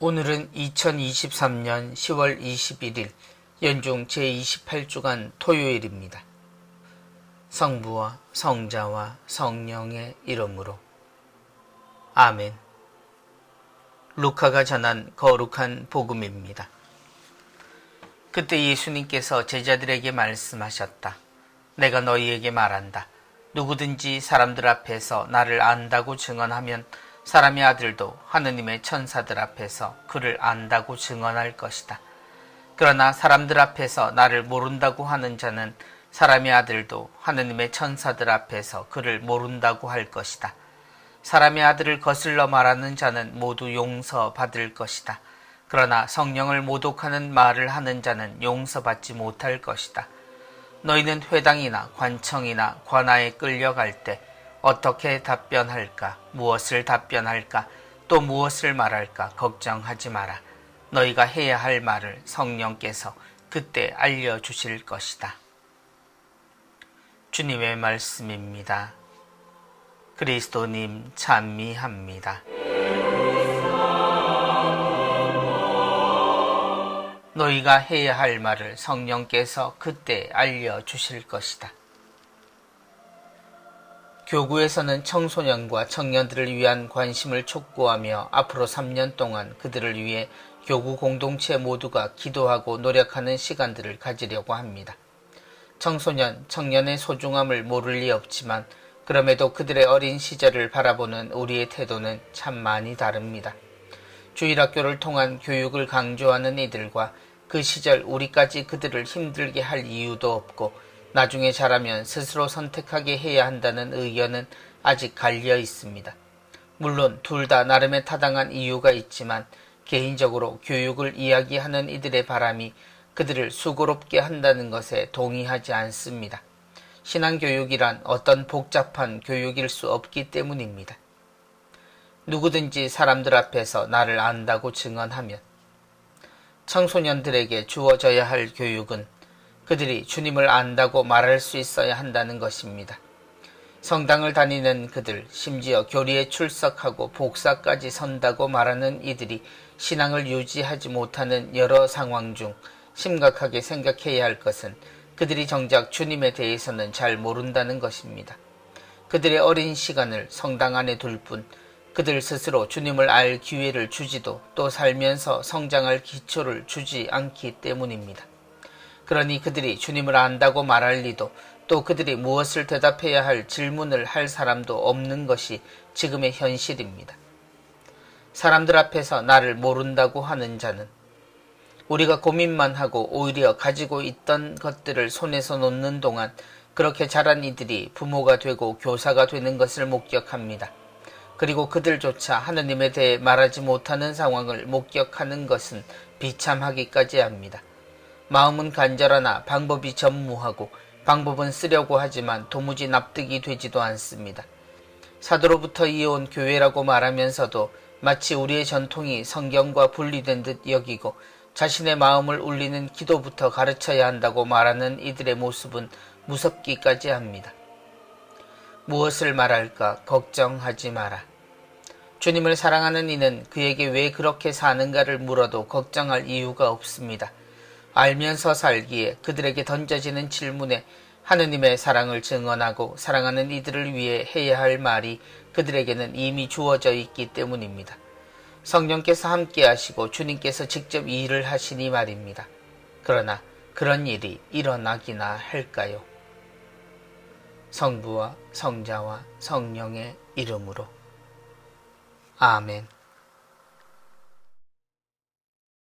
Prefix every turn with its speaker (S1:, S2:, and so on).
S1: 오늘은 2023년 10월 21일 연중 제28주간 토요일입니다. 성부와 성자와 성령의 이름으로 아멘. 루카가 전한 거룩한 복음입니다. 그때 예수님께서 제자들에게 말씀하셨다. 내가 너희에게 말한다. 누구든지 사람들 앞에서 나를 안다고 증언하면 사람의 아들도 하느님의 천사들 앞에서 그를 안다고 증언할 것이다. 그러나 사람들 앞에서 나를 모른다고 하는 자는 사람의 아들도 하느님의 천사들 앞에서 그를 모른다고 할 것이다. 사람의 아들을 거슬러 말하는 자는 모두 용서받을 것이다. 그러나 성령을 모독하는 말을 하는 자는 용서받지 못할 것이다. 너희는 회당이나 관청이나 관아에 끌려갈 때 어떻게 답변할까? 무엇을 답변할까? 또 무엇을 말할까? 걱정하지 마라. 너희가 해야 할 말을 성령께서 그때 알려주실 것이다. 주님의 말씀입니다. 그리스도님 찬미합니다. 너희가 해야 할 말을 성령께서 그때 알려주실 것이다. 교구에서는 청소년과 청년들을 위한 관심을 촉구하며 앞으로 3년 동안 그들을 위해 교구 공동체 모두가 기도하고 노력하는 시간들을 가지려고 합니다. 청소년, 청년의 소중함을 모를 리 없지만 그럼에도 그들의 어린 시절을 바라보는 우리의 태도는 참 많이 다릅니다. 주일학교를 통한 교육을 강조하는 이들과 그 시절 우리까지 그들을 힘들게 할 이유도 없고 나중에 자라면 스스로 선택하게 해야 한다는 의견은 아직 갈려 있습니다. 물론 둘 다 나름의 타당한 이유가 있지만 개인적으로 교육을 이야기하는 이들의 바람이 그들을 수고롭게 한다는 것에 동의하지 않습니다. 신앙교육이란 어떤 복잡한 교육일 수 없기 때문입니다. 누구든지 사람들 앞에서 나를 안다고 증언하면 청소년들에게 주어져야 할 교육은 그들이 주님을 안다고 말할 수 있어야 한다는 것입니다. 성당을 다니는 그들, 심지어 교리에 출석하고 복사까지 선다고 말하는 이들이 신앙을 유지하지 못하는 여러 상황 중 심각하게 생각해야 할 것은 그들이 정작 주님에 대해서는 잘 모른다는 것입니다. 그들의 어린 시간을 성당 안에 둘 뿐 그들 스스로 주님을 알 기회를 주지도 또 살면서 성장할 기초를 주지 않기 때문입니다. 그러니 그들이 주님을 안다고 말할 리도 또 그들이 무엇을 대답해야 할 질문을 할 사람도 없는 것이 지금의 현실입니다. 사람들 앞에서 나를 모른다고 하는 자는 우리가 고민만 하고 오히려 가지고 있던 것들을 손에서 놓는 동안 그렇게 자란 이들이 부모가 되고 교사가 되는 것을 목격합니다. 그리고 그들조차 하느님에 대해 말하지 못하는 상황을 목격하는 것은 비참하기까지 합니다. 마음은 간절하나 방법이 전무하고 방법은 쓰려고 하지만 도무지 납득이 되지도 않습니다. 사도로부터 이어온 교회라고 말하면서도 마치 우리의 전통이 성경과 분리된 듯 여기고 자신의 마음을 울리는 기도부터 가르쳐야 한다고 말하는 이들의 모습은 무섭기까지 합니다. 무엇을 말할까 걱정하지 마라. 주님을 사랑하는 이는 그에게 왜 그렇게 사는가를 물어도 걱정할 이유가 없습니다. 알면서 살기에 그들에게 던져지는 질문에 하느님의 사랑을 증언하고 사랑하는 이들을 위해 해야 할 말이 그들에게는 이미 주어져 있기 때문입니다. 성령께서 함께 하시고 주님께서 직접 일을 하시니 말입니다. 그러나 그런 일이 일어나기나 할까요? 성부와 성자와 성령의 이름으로 아멘.